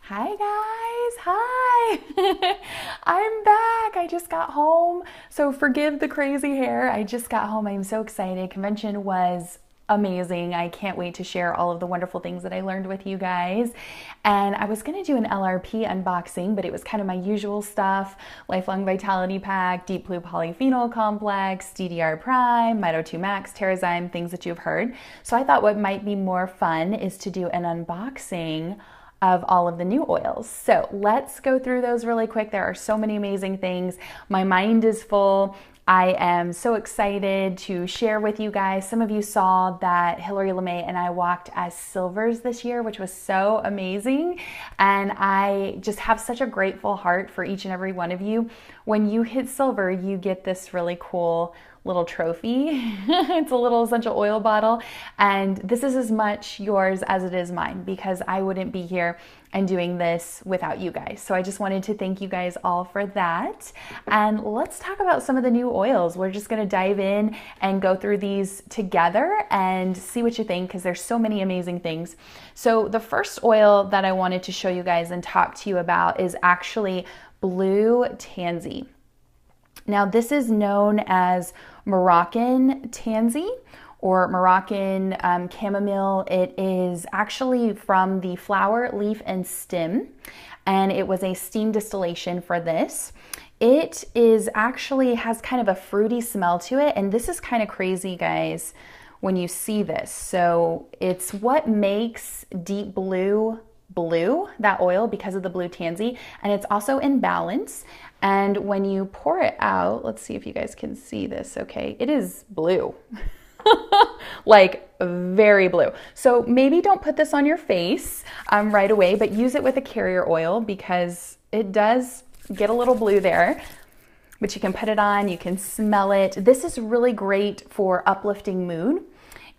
Hi guys, hi. I'm back. I just got home. So forgive the crazy hair. I just got home. I'm so excited. Convention was amazing. I can't wait to share all of the wonderful things that I learned with you guys. And I was going to do an LRP unboxing, but it was kind of my usual stuff: Lifelong Vitality Pack, Deep Blue Polyphenol Complex, DDR Prime, Mito 2 Max, Terrazyme, things that you've heard. So I thought what might be more fun is to do an unboxing of all of the new oils. So let's go through those really quick. There are so many amazing things. My mind is full. I am so excited to share with you guys. Some of you saw that Hillary LeMay and I walked as silvers this year, which was so amazing. And I just have such a grateful heart for each and every one of you. When you hit silver, you get this really cool little trophy. It's a little essential oil bottle, and this is as much yours as it is mine, because I wouldn't be here and doing this without you guys. So I just wanted to thank you guys all for that. And let's talk about some of the new oils. We're just going to dive in and go through these together and see what you think, because there's so many amazing things. So the first oil that I wanted to show you guys and talk to you about is actually blue tansy. Now, this is known as Moroccan tansy or Moroccan chamomile. It is actually from the flower, leaf, and stem, and it was a steam distillation for this. It is actually has kind of a fruity smell to it, and this is kind of crazy, guys, when you see this. So it's what makes deep blue, that oil, because of the blue tansy, and it's also in balance. And when you pour it out, let's see if you guys can see this. Okay, it is blue. Like very blue. So maybe don't put this on your face right away, but use it with a carrier oil, because it does get a little blue there. But you can put it on, you can smell it. This is really great for uplifting mood.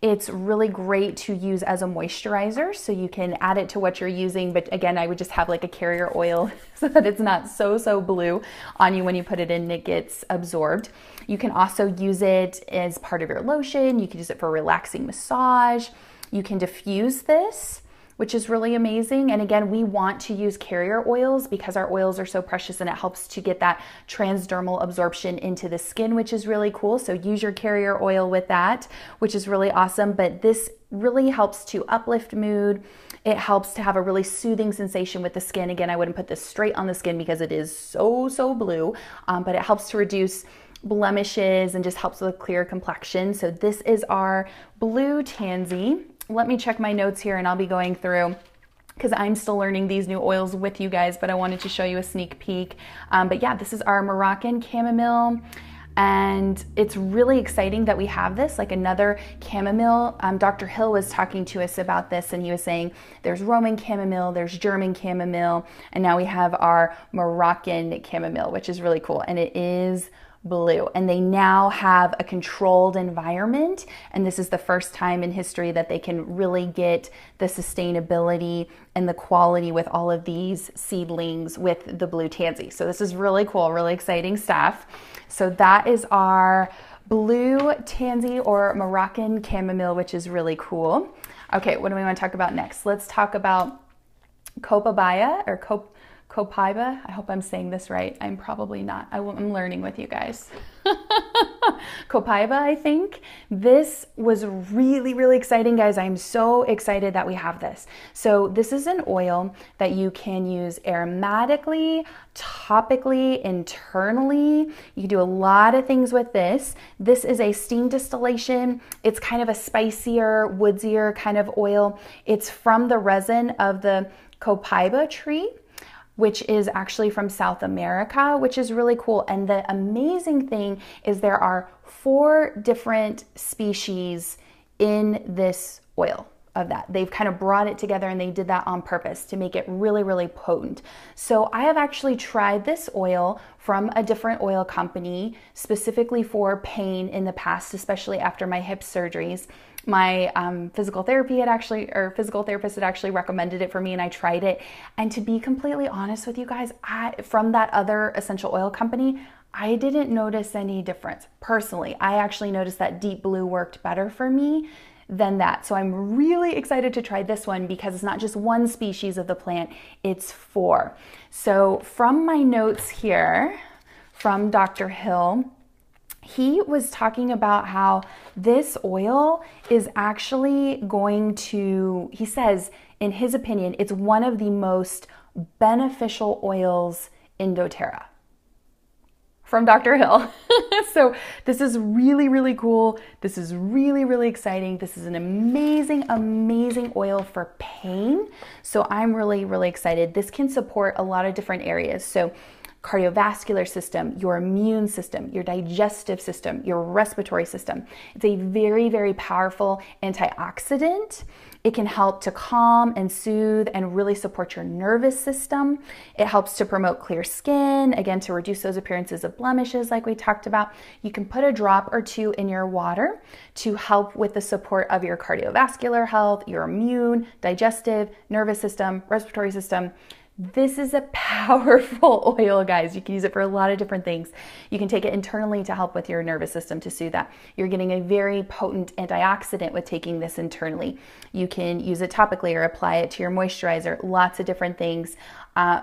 It's really great to use as a moisturizer, so you can add it to what you're using. But again, I would just have like a carrier oil so that it's not so blue on you when you put it in and it gets absorbed. You can also use it as part of your lotion. You can use it for relaxing massage. You can diffuse this, which is really amazing. And again, we want to use carrier oils because our oils are so precious, and it helps to get that transdermal absorption into the skin, which is really cool. So use your carrier oil with that, which is really awesome. But this really helps to uplift mood. It helps to have a really soothing sensation with the skin. Again, I wouldn't put this straight on the skin because it is so blue, but it helps to reduce blemishes and just helps with a clear complexion. So this is our blue tansy. Let me check my notes here, and I'll be going through, because I'm still learning these new oils with you guys, but I wanted to show you a sneak peek. But yeah, this is our Moroccan chamomile, and it's really exciting that we have this, like another chamomile. Dr. Hill was talking to us about this, and he was saying there's Roman chamomile, there's German chamomile, and now we have our Moroccan chamomile, which is really cool, and it is blue. And they now have a controlled environment, and this is the first time in history that they can really get the sustainability and the quality with all of these seedlings with the blue tansy. So this is really cool, really exciting stuff. So that is our blue tansy or Moroccan chamomile, which is really cool. Okay, what do we want to talk about next? Let's talk about copaiba or copaiba. I hope I'm saying this right. I'm probably not. I'm learning with you guys. Copaiba, I think. This was really exciting, guys. I'm so excited that we have this. So this is an oil that you can use aromatically, topically, internally. You can do a lot of things with this. This is a steam distillation. It's kind of a spicier, woodsier kind of oil. It's from the resin of the copaiba tree, which is actually from South America, which is really cool. And the amazing thing is there are 4 different species in this oil of that. They've kind of brought it together, and they did that on purpose to make it really potent. So I have actually tried this oil from a different oil company specifically for pain in the past, especially after my hip surgeries. My physical therapist had actually recommended it for me, and I tried it. And to be completely honest with you guys, from that other essential oil company, I didn't notice any difference. Personally, I actually noticed that deep blue worked better for me than that. So I'm really excited to try this one because it's not just one species of the plant, it's 4. So from my notes here, from Dr. Hill, he was talking about how this oil is actually going to, he says, in his opinion, it's one of the most beneficial oils in doTERRA. From Dr. Hill. So this is really, really cool. This is really, really exciting. This is an amazing, amazing oil for pain. So I'm really, really excited. This can support a lot of different areas. So cardiovascular system, your immune system, your digestive system, your respiratory system. It's a very, very powerful antioxidant. It can help to calm and soothe and really support your nervous system. It helps to promote clear skin, again, to reduce those appearances of blemishes like we talked about. You can put a drop or 2 in your water to help with the support of your cardiovascular health, your immune, digestive, nervous system, respiratory system. This is a powerful oil, guys. You can use it for a lot of different things. You can take it internally to help with your nervous system to soothe that. You're getting a very potent antioxidant with taking this internally. You can use it topically or apply it to your moisturizer, lots of different things.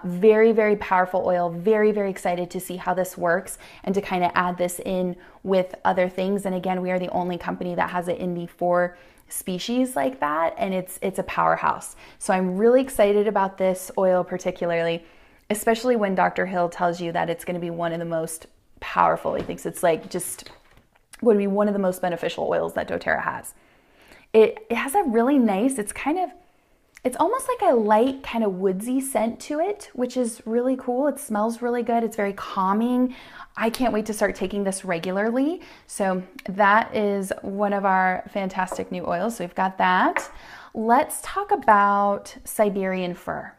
Very, very powerful oil. Very, very excited to see how this works and to kind of add this in with other things. And again, we are the only company that has it in the 4 species like that, and it's a powerhouse. So I'm really excited about this oil particularly, especially when Dr. Hill tells you that it's going to be one of the most powerful. He thinks it's like just would be one of the most beneficial oils that doTERRA has. It has a really nice, it's almost like a light kind of woodsy scent to it, which is really cool. It smells really good. It's very calming. I can't wait to start taking this regularly. So that is one of our fantastic new oils. So we've got that. Let's talk about Siberian fir.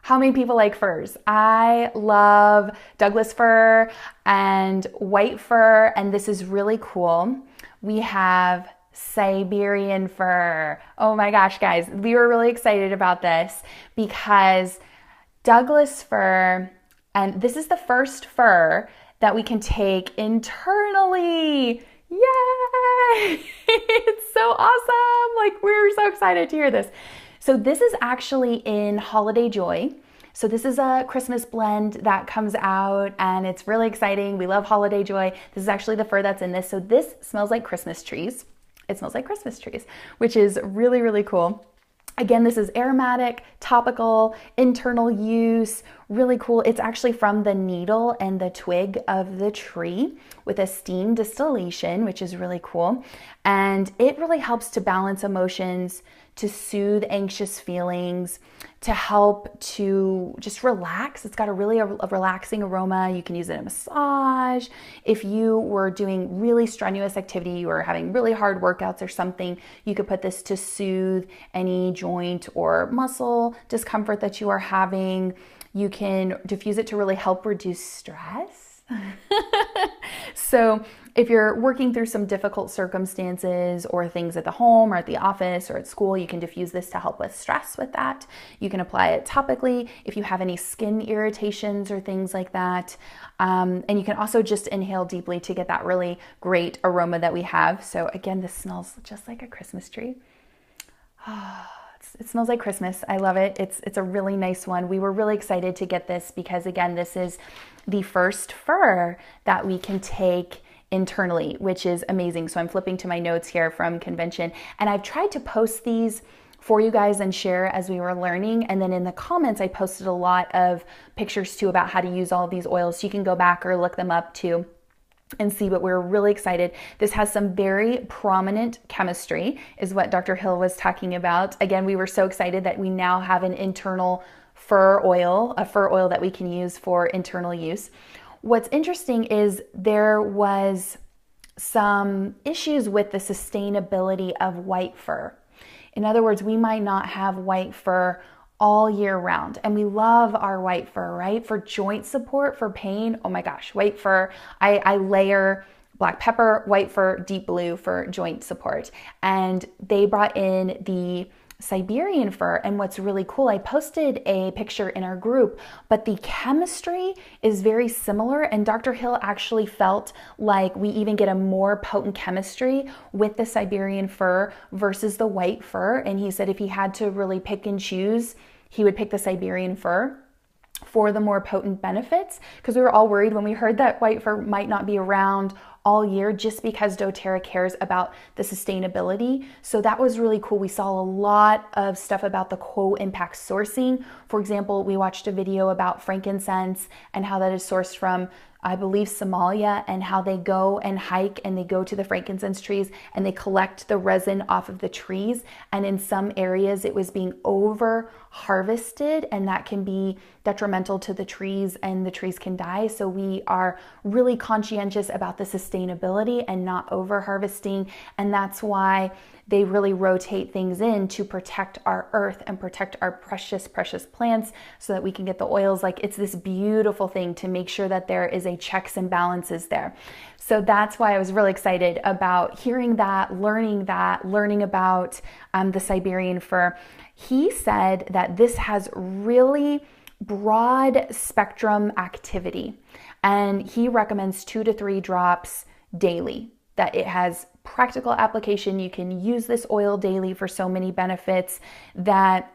How many people like furs? I love Douglas fir and white fir, and this is really cool. We have Siberian fir. Oh my gosh, guys, we were really excited about this because Douglas fir, and this is the first fir that we can take internally. Yay! It's so awesome. Like, we're so excited to hear this. So this is actually in Holiday Joy. So this is a Christmas blend that comes out and it's really exciting. We love Holiday Joy. This is actually the fir that's in this. So this smells like Christmas trees. It smells like Christmas trees, which is really, really cool. Again, this is aromatic, topical, internal use, really cool. It's actually from the needle and the twig of the tree with a steam distillation, which is really cool. And it really helps to balance emotions, to soothe anxious feelings, to help to just relax. It's got a really relaxing aroma. You can use it in a massage. If you were doing really strenuous activity, you were having really hard workouts or something, you could put this to soothe any joint or muscle discomfort that you are having. You can diffuse it to really help reduce stress. So if you're working through some difficult circumstances or things at the home or at the office or at school, you can diffuse this to help with stress with that. You can apply it topically if you have any skin irritations or things like that. And you can also just inhale deeply to get that really great aroma that we have. So again, this smells just like a Christmas tree. It smells like Christmas. I love it. It's a really nice one. We were really excited to get this because again, this is the first fir that we can take internally, which is amazing. So I'm flipping to my notes here from convention, and I've tried to post these for you guys and share as we were learning. And then in the comments, I posted a lot of pictures too about how to use all of these oils. So you can go back or look them up too and see, but we're really excited. This has some very prominent chemistry, is what Dr. Hill was talking about. Again, we were so excited that we now have an internal fir oil, a fir oil that we can use for internal use. What's interesting is there was some issues with the sustainability of white fir. In other words, we might not have white fir all year round. And we love our white fir, right? For joint support, for pain. Oh my gosh, white fir. I layer black pepper, white fir, deep blue for joint support. And they brought in the Siberian fir. And what's really cool, I posted a picture in our group, but the chemistry is very similar. And Dr. Hill actually felt like we even get a more potent chemistry with the Siberian fir versus the white fir. And he said if he had to really pick and choose, he would pick the Siberian fir for the more potent benefits, because we were all worried when we heard that white fir might not be around all year, just because doTERRA cares about the sustainability. So that was really cool. We saw a lot of stuff about the co-impact sourcing. For example, we watched a video about frankincense and how that is sourced from, I believe, Somalia, and how they go and hike and they go to the frankincense trees and they collect the resin off of the trees. And in some areas it was being over harvested, and that can be detrimental to the trees and the trees can die. So we are really conscientious about the sustainability and not over harvesting. And that's why they really rotate things in to protect our earth and protect our precious, precious plants so that we can get the oils. Like, it's this beautiful thing to make sure that there is a checks and balances there. So that's why I was really excited about hearing that, learning about the Siberian fir. He said that this has really broad spectrum activity, and he recommends 2 to 3 drops daily, that it has practical application. You can use this oil daily for so many benefits, that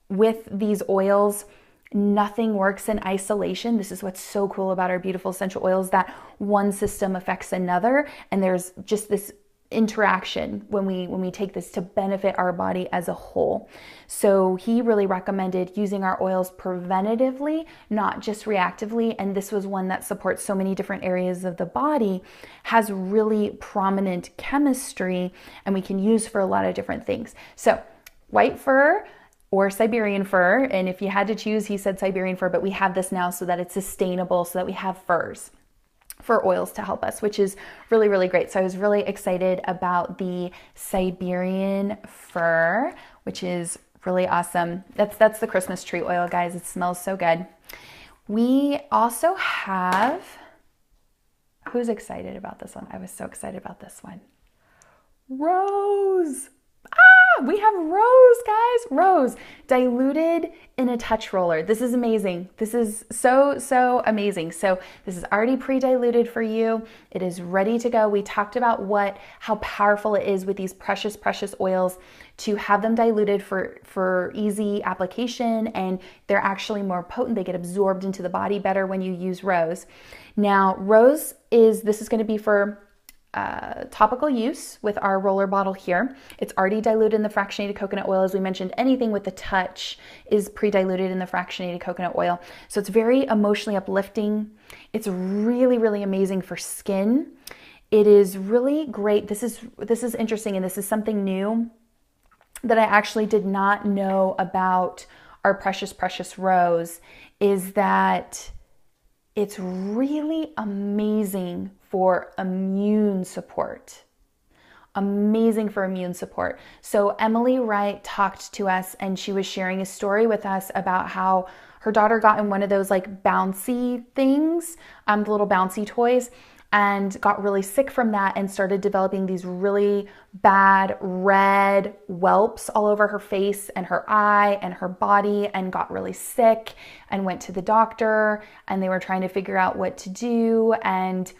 with these oils, nothing works in isolation. This is what's so cool about our beautiful essential oils, that one system affects another, and there's just this interaction when we take this to benefit our body as a whole. So he really recommended using our oils preventatively, not just reactively. And this was one that supports so many different areas of the body, has really prominent chemistry, and we can use for a lot of different things. So white fir or Siberian fir, and if you had to choose, he said Siberian fir, but we have this now so that it's sustainable, so that we have firs for oils to help us, which is really, really great. So I was really excited about the Siberian fir, which is really awesome. That's the Christmas tree oil, guys. It smells so good. We also have, who's excited about this one? I was so excited about this one. Rose. We have rose, guys. Rose diluted in a touch roller. This is amazing. This is so amazing. So this is already pre-diluted for you. It is ready to go. We talked about how powerful it is with these precious, precious oils to have them diluted for easy application, and they're actually more potent. They get absorbed into the body better when you use rose. Now, this is going to be for topical use with our roller bottle here. It's already diluted in the fractionated coconut oil. As we mentioned, anything with the touch is pre-diluted in the fractionated coconut oil. So it's very emotionally uplifting. It's really, really amazing for skin. It is really great. This is interesting, and this is something new that I actually did not know about our precious, precious rose, is that it's really amazing for immune support. Amazing for immune support. So Emily Wright talked to us, and she was sharing a story with us about how her daughter got in one of those like bouncy things, the little bouncy toys, and got really sick from that and started developing these really bad red whelps all over her face and her eye and her body, and got really sick and went to the doctor, and they were trying to figure out what to do. And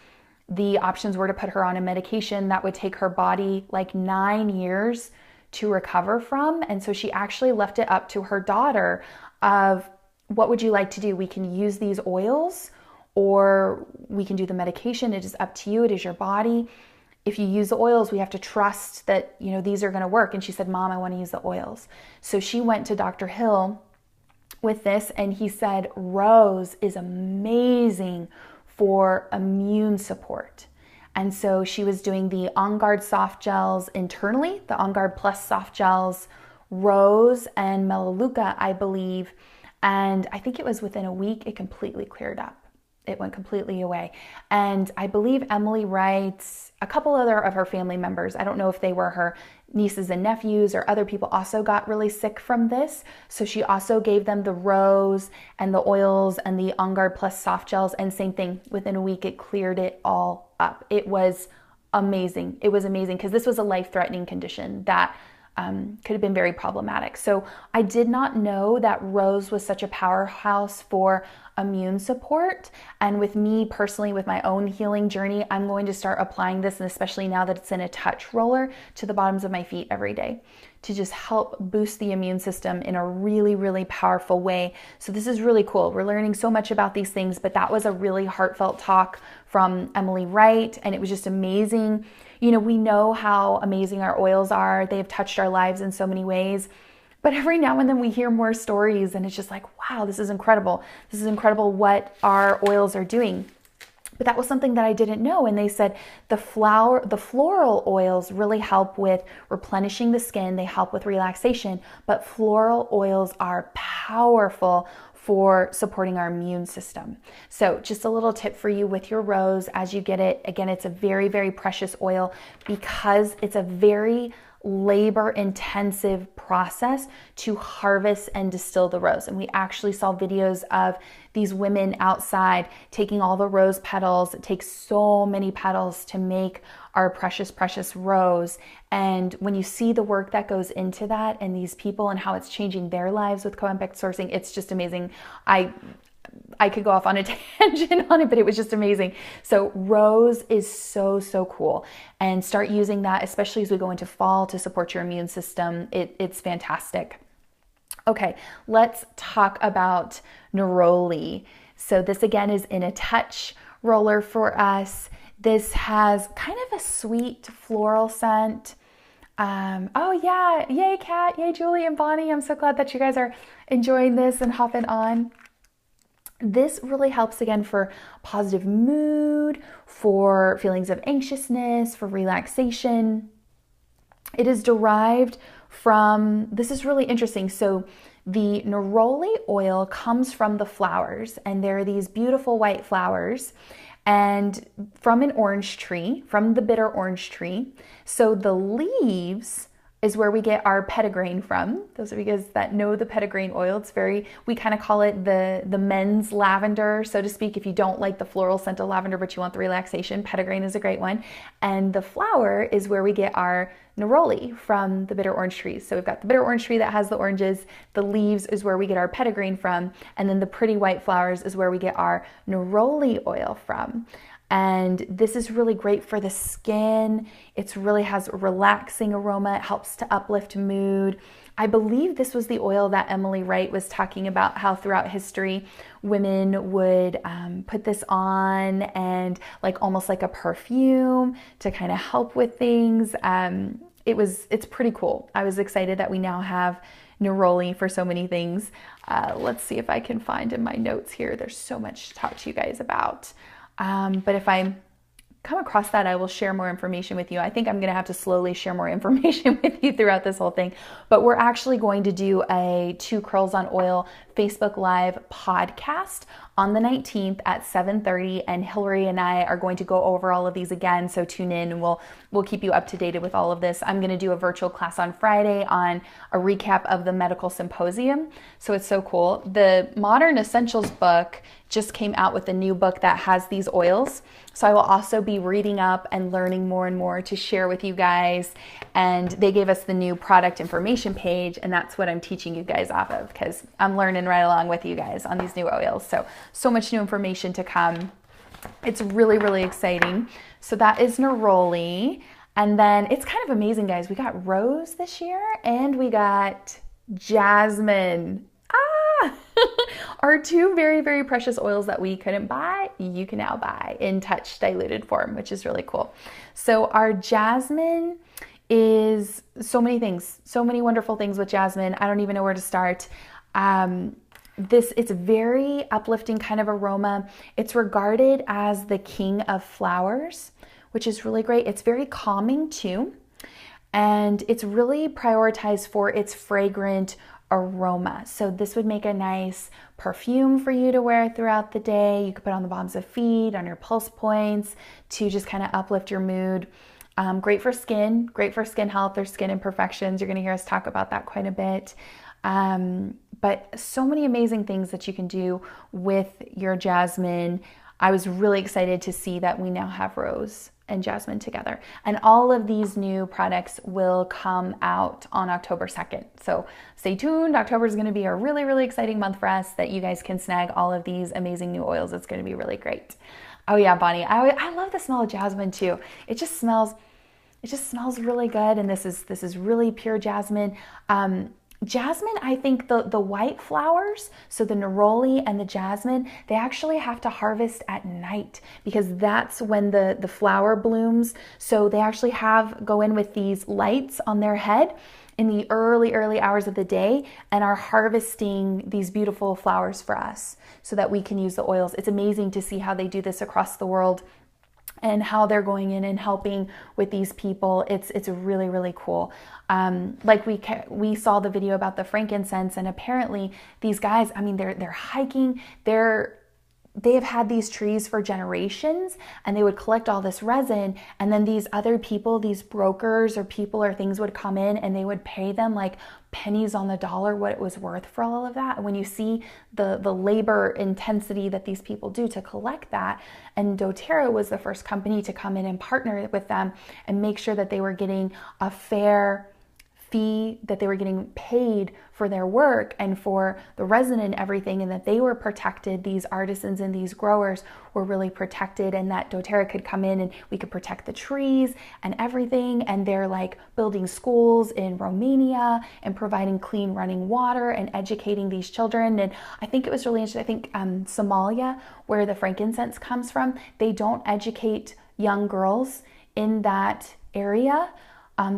the options were to put her on a medication that would take her body like 9 years to recover from. And so she actually left it up to her daughter of, what would you like to do? We can use these oils, or we can do the medication. It is up to you. It is your body. If you use the oils, we have to trust that, these are going to work. And she said, Mom, I want to use the oils. So she went to Dr. Hill with this, and he said, rose is amazing for immune support. And so she was doing the On Guard soft gels internally, the On Guard Plus soft gels, rose and melaleuca, I believe. And I think it was within a week, it completely cleared up. It went completely away. And I believe Emily Wright's, a couple other of her family members, I don't know if they were her nieces and nephews or other people, also got really sick from this. So she also gave them the rose and the oils and the On Guard Plus soft gels, and same thing, within a week it cleared it all up. It was amazing. It was amazing, because this was a life-threatening condition that could have been very problematic. So I did not know that rose was such a powerhouse for immune support. And with me personally, with my own healing journey, I'm going to start applying this, and especially now that it's in a touch roller, to the bottoms of my feet every day to just help boost the immune system in a really, really powerful way. So this is really cool. We're learning so much about these things, but that was a really heartfelt talk from Emily Wright, and it was just amazing. You know, we know how amazing our oils are. They have touched our lives in so many ways. But every now and then we hear more stories, and it's just like, wow, this is incredible. This is incredible what our oils are doing. But that was something that I didn't know. And they said the floral oils really help with replenishing the skin. They help with relaxation, but floral oils are powerful for supporting our immune system. So just a little tip for you with your rose as you get it. Again, it's a very, very precious oil because it's a very labor-intensive process to harvest and distill the rose. And we actually saw videos of these women outside taking all the rose petals. It takes so many petals to make our precious, precious rose. And when you see the work that goes into that and these people and how it's changing their lives with co-impact sourcing, it's just amazing. I could go off on a tangent on it, but it was just amazing. So rose is so, so cool. And start using that, especially as we go into fall, to support your immune system. It's fantastic. Okay, let's talk about neroli. So this again is in a touch roller for us. This has kind of a sweet floral scent. Oh yeah, yay Kat, yay Julie and Bonnie. I'm so glad that you guys are enjoying this and hopping on. This really helps again for positive mood, for feelings of anxiousness, for relaxation. It is derived from, this is really interesting. So the neroli oil comes from the flowers, and there are these beautiful white flowers, and from an orange tree, from the bitter orange tree. So the leaves is where we get our petitgrain from. Those of you guys that know the petitgrain oil, it's very, we kind of call it the men's lavender, so to speak. If you don't like the floral scent of lavender, but you want the relaxation, petitgrain is a great one. And the flower is where we get our neroli from the bitter orange trees. So we've got the bitter orange tree that has the oranges, the leaves is where we get our petitgrain from, and then the pretty white flowers is where we get our neroli oil from. And this is really great for the skin. It really has a relaxing aroma. It helps to uplift mood. I believe this was the oil that Emily Wright was talking about, how throughout history women would put this on and like almost like a perfume to kind of help with things. It's pretty cool. I was excited that we now have neroli for so many things. Let's see if I can find in my notes here. There's so much to talk to you guys about. But if I come across that, I will share more information with you. I think I'm going to have to slowly share more information with you throughout this whole thing. But we're actually going to do a 2 Curls on Oil Facebook Live podcast on the 19th at 7:30, and Hillary and I are going to go over all of these again. So tune in, and we'll keep you up to date with all of this. I'm going to do a virtual class on Friday on a recap of the medical symposium. So it's so cool. The Modern Essentials book just came out with a new book that has these oils. So I will also be reading up and learning more and more to share with you guys. And they gave us the new product information page, and that's what I'm teaching you guys off of, because I'm learning right along with you guys on these new oils. So much new information to come. It's really, really exciting. So that is neroli. And then it's kind of amazing, guys. We got rose this year, and we got jasmine. Our 2 very, very precious oils that we couldn't buy, you can now buy in touch diluted form, which is really cool. So our jasmine is so many things, so many wonderful things with jasmine. I don't even know where to start. It's very uplifting kind of aroma. It's regarded as the king of flowers, which is really great. It's very calming too. And it's really prioritized for its fragrant aroma. So this would make a nice perfume for you to wear throughout the day. You could put on the bottoms of feet, on your pulse points to just kind of uplift your mood. Great for skin health or skin imperfections. You're going to hear us talk about that quite a bit. But so many amazing things that you can do with your jasmine. I was really excited to see that we now have rose and jasmine together. And all of these new products will come out on October 2nd. So stay tuned. October is going to be a really, really exciting month for us that you guys can snag all of these amazing new oils. It's going to be really great. Oh yeah, Bonnie, I love the smell of jasmine too. It just smells really good. And this is really pure jasmine. Jasmine, I think the white flowers, so the neroli and the jasmine, they actually have to harvest at night because that's when the flower blooms. So they actually go in with these lights on their head in the early hours of the day and are harvesting these beautiful flowers for us so that we can use the oils. It's amazing to see how they do this across the world and how they're going in and helping with these people. It's really, really cool. Like we saw the video about the frankincense, and apparently these guys, I mean, they're hiking, they have had these trees for generations, and they would collect all this resin, and then these other people, these brokers or people or things would come in and they would pay them like pennies on the dollar what it was worth for all of that. And when you see the labor intensity that these people do to collect that, and doTERRA was the first company to come in and partner with them and make sure that they were getting a fair fee, that they were getting paid for their work and for the resin and everything, and that they were protected. These artisans and these growers were really protected, and that doTERRA could come in and we could protect the trees and everything. And they're like building schools in Romania and providing clean running water and educating these children. And I think it was really interesting. I think Somalia, where the frankincense comes from, they don't educate young girls in that area.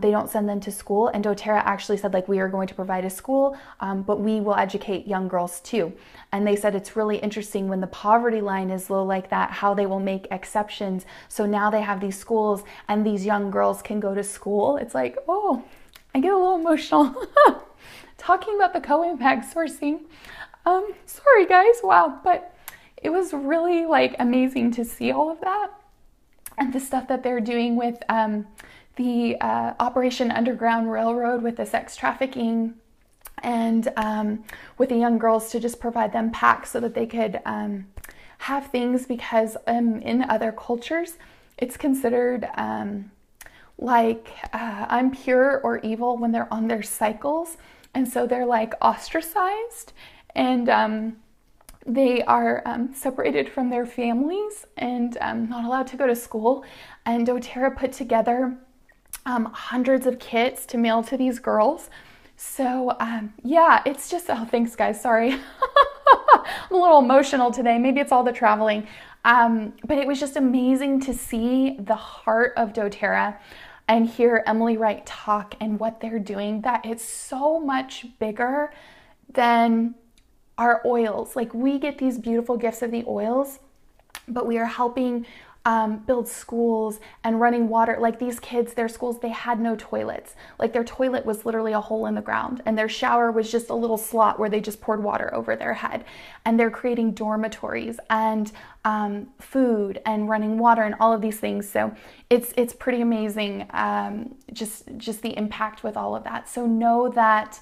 They don't send them to school, and doTERRA actually said, like, we are going to provide a school, but we will educate young girls too. And they said it's really interesting when the poverty line is low like that, how they will make exceptions. So now they have these schools and these young girls can go to school. It's like, oh, I get a little emotional talking about the co-impact sourcing. Sorry guys, wow, but it was really like amazing to see all of that and the stuff that they're doing with the Operation Underground Railroad with the sex trafficking, and with the young girls to just provide them packs so that they could have things, because in other cultures it's considered like impure or evil when they're on their cycles, and so they're like ostracized, and they are separated from their families and not allowed to go to school. And doTERRA put together hundreds of kits to mail to these girls. So yeah, it's just, oh, thanks guys, sorry. I'm a little emotional today. Maybe it's all the traveling. But it was just amazing to see the heart of doTERRA and hear Emily Wright talk and what they're doing, that it's so much bigger than our oils. Like, we get these beautiful gifts of the oils, but we are helping build schools and running water. Like, these kids, their schools, they had no toilets. Like, their toilet was literally a hole in the ground, and their shower was just a little slot where they just poured water over their head. And they're creating dormitories and food and running water and all of these things. So it's pretty amazing, just the impact with all of that. So know that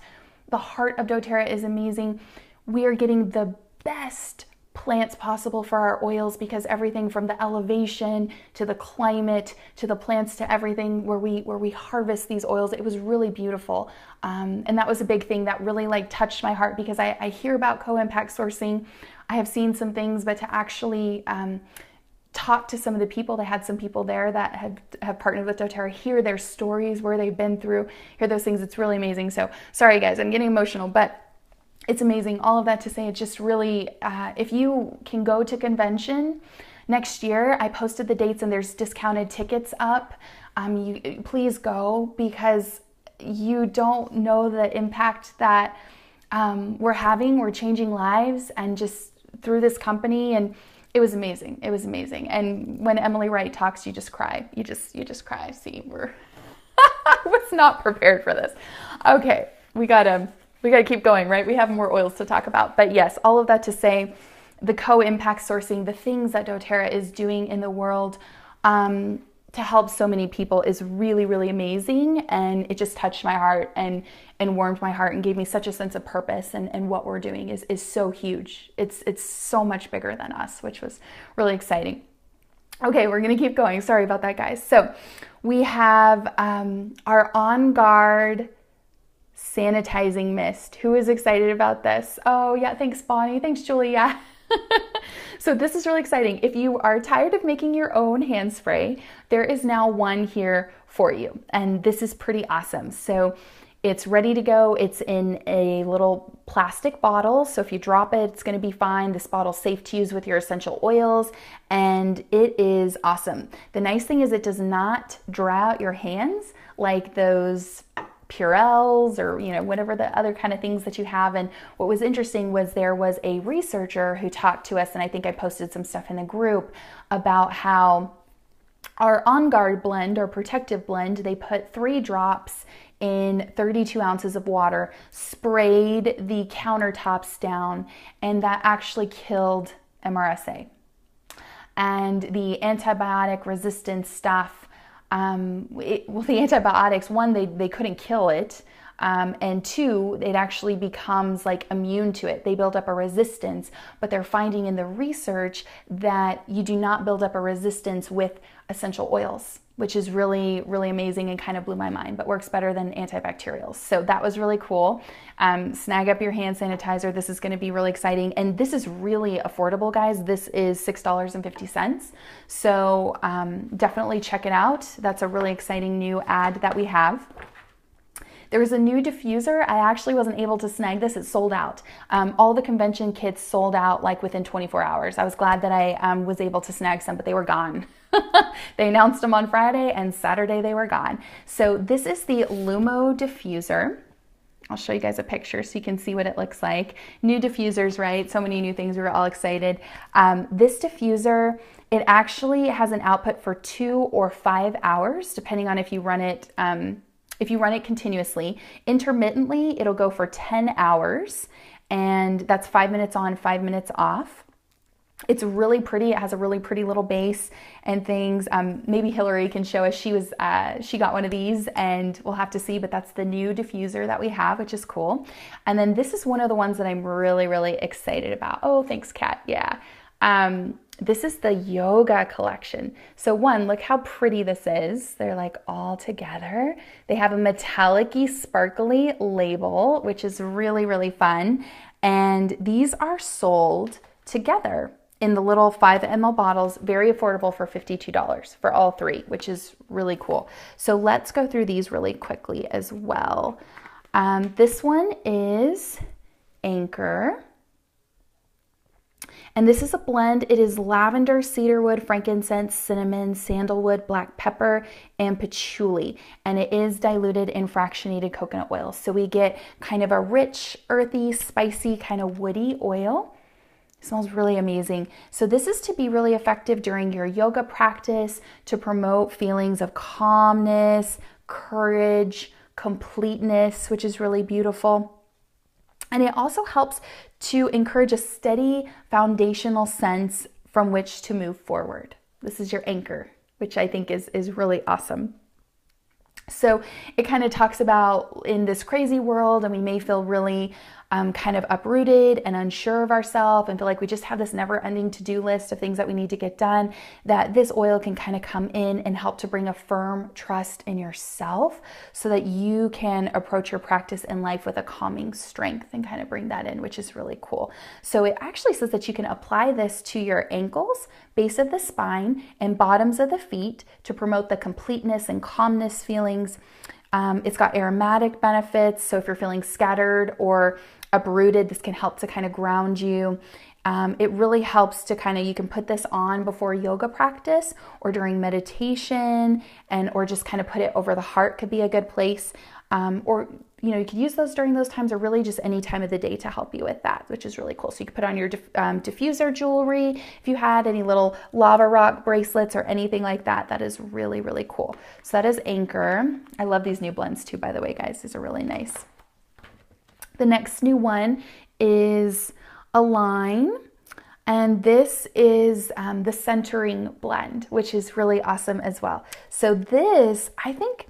the heart of doTERRA is amazing. We are getting the best plants possible for our oils, because everything from the elevation to the climate to the plants to everything where we harvest these oils, it was really beautiful. And that was a big thing that really like touched my heart, because I hear about co-impact sourcing. I have seen some things, but to actually talk to some of the people, they had some people there that have partnered with doTERRA, hear their stories, where they've been through, hear those things. It's really amazing. So sorry guys, I'm getting emotional, but it's amazing. All of that to say, it just really, if you can go to convention next year, I posted the dates and there's discounted tickets up. Please go, because you don't know the impact that we're having. We're changing lives, and just through this company, and it was amazing. It was amazing. And when Emily Wright talks, you just cry. You just cry. See, I was not prepared for this. Okay, we gotta keep going, right? We have more oils to talk about. But yes, all of that to say, the co-impact sourcing, the things that doTERRA is doing in the world to help so many people is really, really amazing. And it just touched my heart and warmed my heart and gave me such a sense of purpose. And what we're doing is so huge. It's so much bigger than us, which was really exciting. Okay, we're gonna keep going. Sorry about that, guys. So we have our On Guard sanitizing mist. Who is excited about this? Oh yeah, thanks Bonnie, thanks Julie, yeah. So this is really exciting. If you are tired of making your own hand spray, there is now one here for you. And this is pretty awesome. So it's ready to go. It's in a little plastic bottle. So if you drop it, it's gonna be fine. This bottle's safe to use with your essential oils, and it is awesome. The nice thing is it does not dry out your hands like those Purells or whatever the other kind of things that you have. And what was interesting was there was a researcher who talked to us, and I think I posted some stuff in the group about how our On Guard blend or protective blend, they put 3 drops in 32 ounces of water, sprayed the countertops down, and that actually killed MRSA. And the antibiotic resistant stuff, the antibiotics, one, they couldn't kill it, and 2, it actually becomes like immune to it. They build up a resistance, but they're finding in the research that you do not build up a resistance with essential oils, which is really, really amazing and kind of blew my mind, but works better than antibacterials. So that was really cool. Snag up your hand sanitizer. This is gonna be really exciting. And this is really affordable, guys. This is $6.50. So definitely check it out. That's a really exciting new ad that we have. There was a new diffuser. I actually wasn't able to snag this. It sold out. All the convention kits sold out like within 24 hours. I was glad that I was able to snag some, but they were gone. They announced them on Friday and Saturday they were gone. So this is the Lumo diffuser. I'll show you guys a picture so you can see what it looks like. New diffusers, right? So many new things. We were all excited. This diffuser, it actually has an output for 2 or 5 hours, depending on if you run it continuously. Intermittently, it'll go for 10 hours, and that's 5 minutes on, 5 minutes off. It's really pretty. It has a really pretty little base and things. Maybe Hillary can show us. She got one of these, and we'll have to see, but that's the new diffuser that we have, which is cool. And then this is one of the ones that I'm really, really excited about. Oh, thanks, Kat. Yeah. This is the yoga collection. So one, look how pretty this is. They're like all together. They have a metallic-y, sparkly label, which is really, really fun. And these are sold together in the little 5 ml bottles, very affordable for $52 for all 3, which is really cool. So let's go through these really quickly as well. This one is Anchor. And this is a blend. It is lavender, cedarwood, frankincense, cinnamon, sandalwood, black pepper, and patchouli. And it is diluted in fractionated coconut oil. So we get kind of a rich, earthy, spicy, kind of woody oil. It smells really amazing. So this is to be really effective during your yoga practice, to promote feelings of calmness, courage, completeness, which is really beautiful. And it also helps to encourage a steady foundational sense from which to move forward. This is your anchor, which I think is really awesome. So it kind of talks about in this crazy world, and we may feel really kind of uprooted and unsure of ourselves and feel like we just have this never-ending to-do list of things that we need to get done, that this oil can kind of come in and help to bring a firm trust in yourself so that you can approach your practice in life with a calming strength and kind of bring that in, which is really cool. So it actually says that you can apply this to your ankles, base of the spine, and bottoms of the feet to promote the completeness and calmness feelings. It's got aromatic benefits, so if you're feeling scattered or uprooted, this can help to kind of ground you. It really helps to kind of, you can put this on before yoga practice or during meditation, or just kind of put it over the heart could be a good place. Or you could use those during those times, or really just any time of the day to help you with that, which is really cool. So you could put on your diffuser jewelry, if you had any little lava rock bracelets or anything like that. That is really, really cool. So that is Anchor. I love these new blends too, by the way, guys. These are really nice. The next new one is Align, and this is the centering blend, which is really awesome as well. So this, I think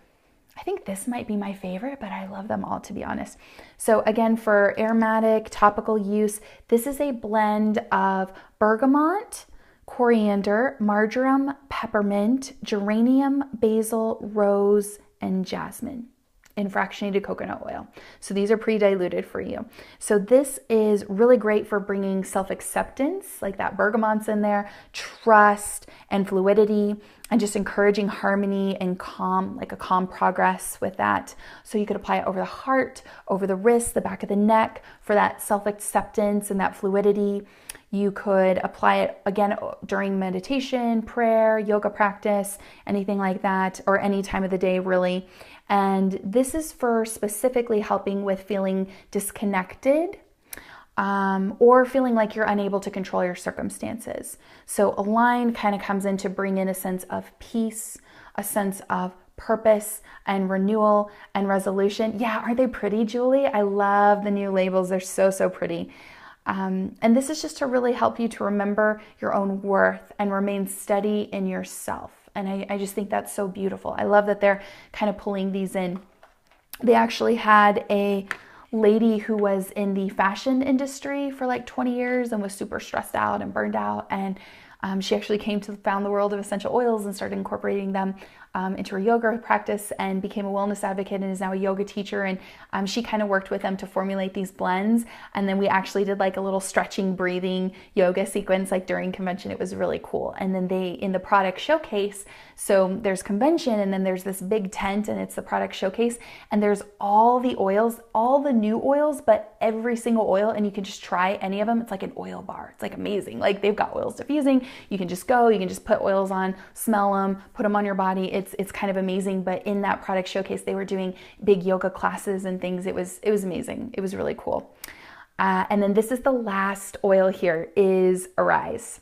this might be my favorite, but I love them all, to be honest. So again, for aromatic topical use, this is a blend of bergamot, coriander, marjoram, peppermint, geranium, basil, rose, and jasmine in fractionated coconut oil. So these are pre-diluted for you. So this is really great for bringing self-acceptance, like that bergamot's in there, trust and fluidity, and just encouraging harmony and calm, like a calm progress with that. So you could apply it over the heart, over the wrist, the back of the neck for that self-acceptance and that fluidity. You could apply it again during meditation, prayer, yoga practice, anything like that, or any time of the day really. And this is for specifically helping with feeling disconnected or feeling like you're unable to control your circumstances. So align kind of comes in to bring in a sense of peace, a sense of purpose and renewal and resolution. Yeah, aren't they pretty, Julie? I love the new labels. They're so, so pretty. And this is just to really help you to remember your own worth and remain steady in yourself. And I just think that's so beautiful. I love that they're kind of pulling these in. They actually had a lady who was in the fashion industry for like 20 years and was super stressed out and burned out. And she actually found the world of essential oils and started incorporating them into her yoga practice and became a wellness advocate and is now a yoga teacher. And she kind of worked with them to formulate these blends. And then we actually did like a little stretching, breathing yoga sequence like during convention. It was really cool. And then in the product showcase, so there's convention and then there's this big tent and it's the product showcase. And there's all the oils, all the new oils, but every single oil. And you can just try any of them. It's like an oil bar. It's like amazing. Like they've got oils diffusing. You can just go, you can just put oils on, smell them, put them on your body. It's kind of amazing. But in that product showcase, they were doing big yoga classes and things. It was amazing. It was really cool. And then this is the last oil here is Arise.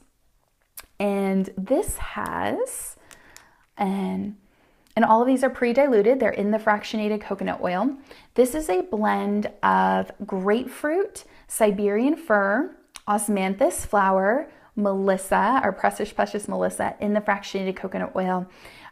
And this has, and all of these are pre-diluted. They're in the fractionated coconut oil. This is a blend of grapefruit, Siberian fir, osmanthus flower, Melissa, or precious Melissa in the fractionated coconut oil.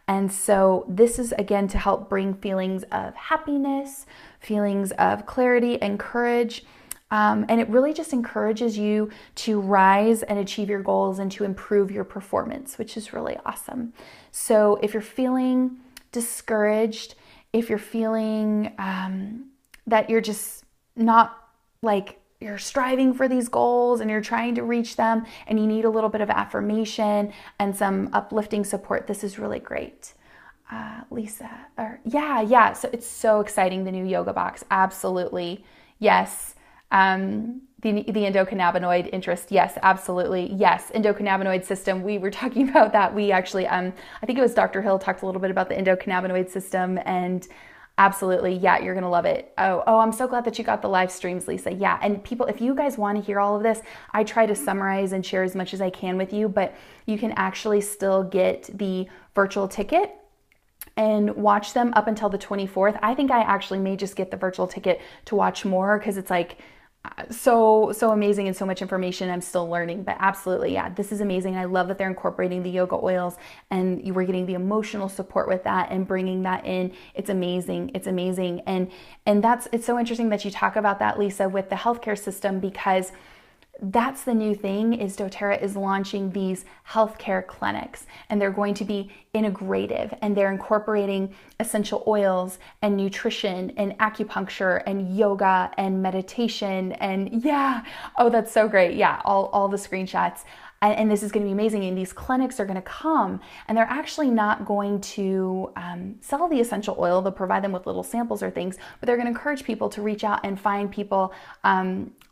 And so this is again to help bring feelings of happiness, feelings of clarity and courage. And it really just encourages you to rise and achieve your goals and to improve your performance, which is really awesome. So if you're feeling discouraged, if you're feeling that you're just not like you're striving for these goals and you're trying to reach them and you need a little bit of affirmation and some uplifting support, this is really great. Lisa, yeah. So it's so exciting, the new yoga box. Absolutely. Yes. The endocannabinoid interest. Yes, absolutely. Yes. Endocannabinoid system. We were talking about that. We actually, I think it was Dr. Hill talked a little bit about the endocannabinoid system and absolutely. Yeah, you're going to love it. Oh, I'm so glad that you got the live streams, Lisa. Yeah. And people, if you guys want to hear all of this, I try to summarize and share as much as I can with you, but you can actually still get the virtual ticket and watch them up until the 24th. I think I actually may just get the virtual ticket to watch more because it's like so amazing and so much information. I'm still learning, but absolutely. Yeah, this is amazing. I love that they're incorporating the yoga oils and you were getting the emotional support with that and bringing that in. It's amazing. It's amazing. And it's so interesting that you talk about that, Lisa, with the healthcare system, because that's the new thing is doTERRA is launching these healthcare clinics and they're going to be integrative and they're incorporating essential oils and nutrition and acupuncture and yoga and meditation and that's so great. Yeah, all the screenshots. And this is going to be amazing. And these clinics are going to come and they're actually not going to sell the essential oil. They'll provide them with little samples or things, but they're going to encourage people to reach out and find people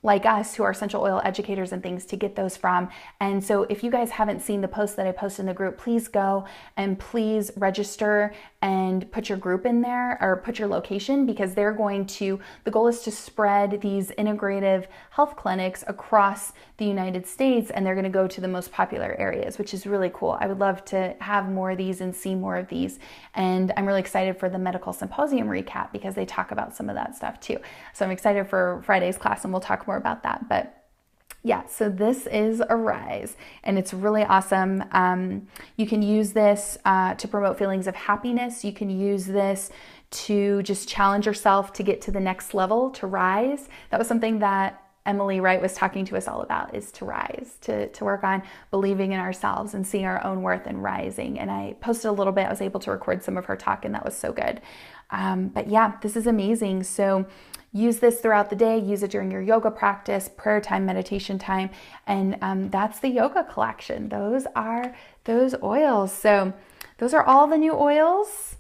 like us who are essential oil educators and things to get those from. And so if you guys haven't seen the post that I posted in the group, please go and please register and put your group in there or put your location, because the goal is to spread these integrative health clinics across the United States, and they're going to go to the most popular areas, which is really cool. I would love to have more of these and see more of these. And I'm really excited for the medical symposium recap because they talk about some of that stuff too. So I'm excited for Friday's class and we'll talk more about that. But yeah, so this is Arise and it's really awesome. You can use this to promote feelings of happiness. You can use this to just challenge yourself to get to the next level, to rise. That was something that Emily Wright was talking to us all about, is to rise, to work on believing in ourselves and seeing our own worth and rising. And I posted a little bit. I was able to record some of her talk, and that was so good. But yeah, this is amazing. So use this throughout the day. Use it during your yoga practice, prayer time, meditation time. And that's the yoga collection. Those are those oils. So those are all the new oils.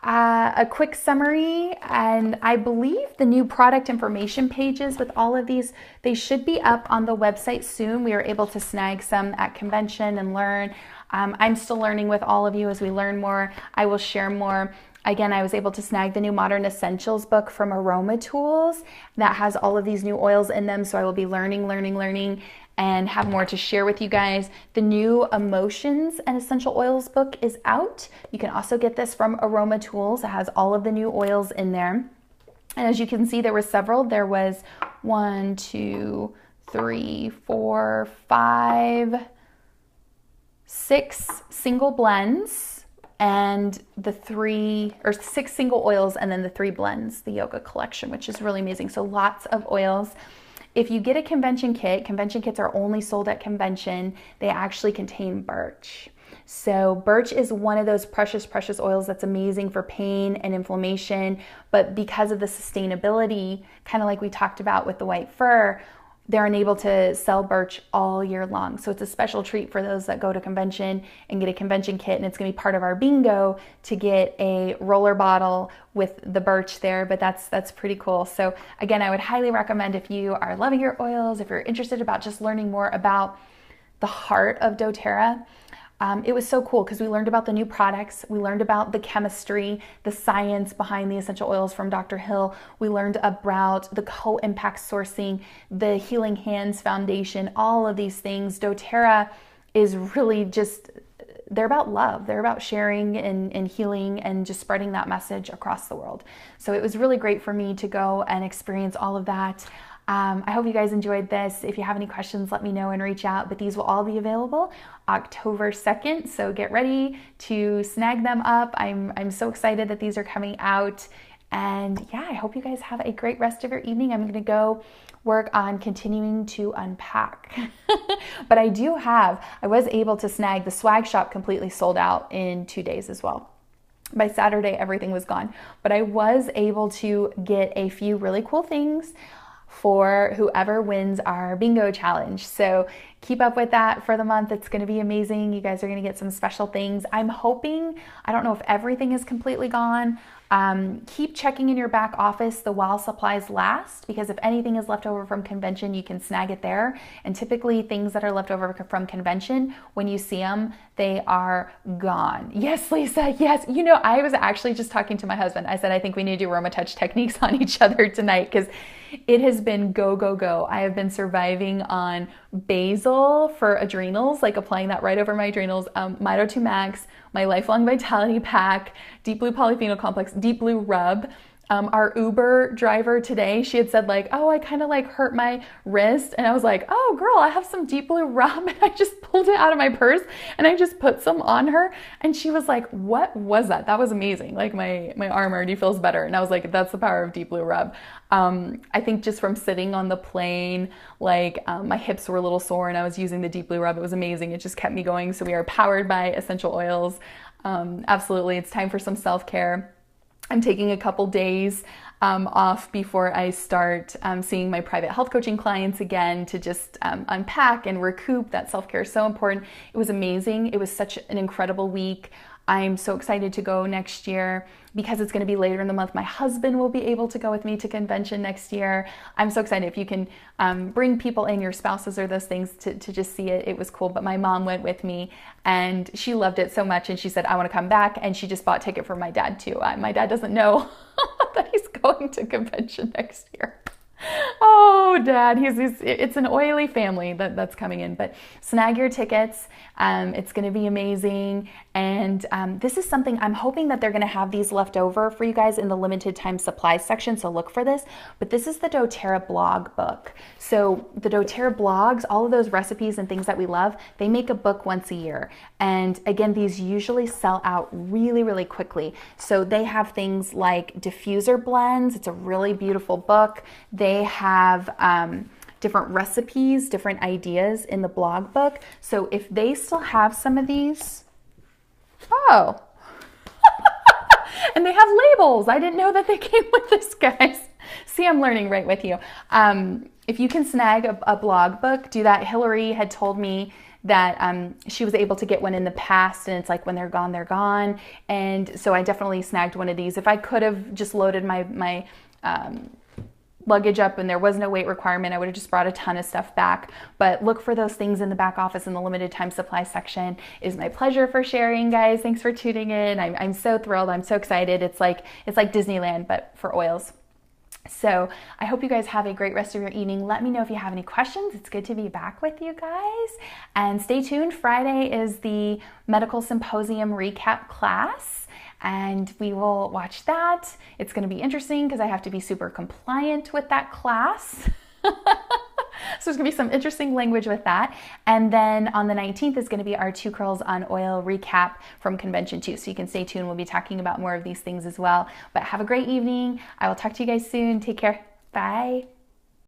A quick summary, and I believe the new product information pages with all of these, they should be up on the website soon. We were able to snag some at convention and learn. I'm still learning with all of you. As we learn more, I will share more. Again, I was able to snag the new Modern Essentials book from Aroma Tools that has all of these new oils in them. So I will be learning, and have more to share with you guys. The new Emotions and Essential Oils book is out. You can also get this from Aroma Tools. It has all of the new oils in there. And as you can see, there were several. There was 1, 2, 3, 4, 5, 6 single blends, and the 6 single oils, and then the 3 blends, the yoga collection, which is really amazing. So lots of oils. If you get a convention kits are only sold at convention. They actually contain birch. So birch is one of those precious, precious oils that's amazing for pain and inflammation. But because of the sustainability, kind of like we talked about with the white fir, they're unable to sell birch all year long. So it's a special treat for those that go to convention and get a convention kit. And it's gonna be part of our bingo to get a roller bottle with the birch there, but that's pretty cool. So again, I would highly recommend, if you are loving your oils, if you're interested about just learning more about the heart of doTERRA. It was so cool because we learned about the new products. We learned about the chemistry, the science behind the essential oils from Dr. Hill. We learned about the co-impact sourcing, the Healing Hands Foundation, all of these things. doTERRA is really just, they're about love. They're about sharing and healing and just spreading that message across the world. So it was really great for me to go and experience all of that. I hope you guys enjoyed this. If you have any questions, let me know and reach out. But these will all be available October 2nd. So get ready to snag them up. I'm so excited that these are coming out. And yeah, I hope you guys have a great rest of your evening. I'm going to go work on continuing to unpack. But I was able to snag the swag shop completely sold out in 2 days as well. By Saturday, everything was gone. But I was able to get a few really cool things for whoever wins our bingo challenge. So keep up with that for the month. It's going to be amazing. You guys are going to get some special things. I'm hoping, I don't know if everything is completely gone. Keep checking in your back office the while supplies last, because if anything is left over from convention, you can snag it there. And typically things that are left over from convention, when you see them, they are gone. Yes, Lisa, yes. You know, I was actually just talking to my husband. I said, I think we need to do aroma touch techniques on each other tonight, because it has been go, go, go. I have been surviving on basil for adrenals, like applying that right over my adrenals, Mito 2 Max, my Lifelong Vitality Pack, Deep Blue Polyphenol Complex, Deep Blue Rub. Our Uber driver today, she had said like, oh, I kind of like hurt my wrist. And I was like, oh girl, I have some Deep Blue Rub. And I just pulled it out of my purse and I just put some on her. And she was like, what was that? That was amazing. Like my arm already feels better. And I was like, that's the power of Deep Blue Rub. I think just from sitting on the plane, like my hips were a little sore and I was using the Deep Blue Rub. It was amazing. It just kept me going. So we are powered by essential oils. Absolutely. It's time for some self-care. I'm taking a couple days off before I start seeing my private health coaching clients again to just unpack and recoup. That self-care is so important. It was amazing. It was such an incredible week. I'm so excited to go next year because it's going to be later in the month. My husband will be able to go with me to convention next year. I'm so excited. If you can bring people in, your spouses or those things, to just see it, it was cool. But my mom went with me and she loved it so much. And she said, I want to come back. And she just bought a ticket for my dad too. My dad doesn't know that he's going to convention next year. Oh, Dad, it's an oily family that's coming in, but snag your tickets. It's going to be amazing. And this is something I'm hoping that they're going to have these left over for you guys in the limited time supply section. So look for this, but this is the doTERRA blog book. So the doTERRA blogs, all of those recipes and things that we love, they make a book once a year. And again, these usually sell out really, really quickly. So they have things like diffuser blends. It's a really beautiful book. They have different recipes, different ideas in the blog book. So if they still have some of these, oh, and they have labels. I didn't know that they came with this, guys. See, I'm learning right with you. If you can snag a blog book, do that. Hillary had told me that she was able to get one in the past, and it's like when they're gone, they're gone. And so I definitely snagged one of these. If I could have just loaded my luggage up and there was no weight requirement, I would have just brought a ton of stuff back. But look for those things in the back office in the limited time supply section. It is my pleasure for sharing, guys. Thanks for tuning in. I'm so thrilled. I'm so excited. It's like Disneyland, but for oils. So I hope you guys have a great rest of your evening. Let me know if you have any questions. It's good to be back with you guys. And stay tuned. Friday is the Medical Symposium recap class, and we will watch that. It's going to be interesting because I have to be super compliant with that class. So there's going to be some interesting language with that. And then on the 19th is going to be our 2 Curls on Oil recap from Convention 2. So you can stay tuned. We'll be talking about more of these things as well. But have a great evening. I will talk to you guys soon. Take care. Bye.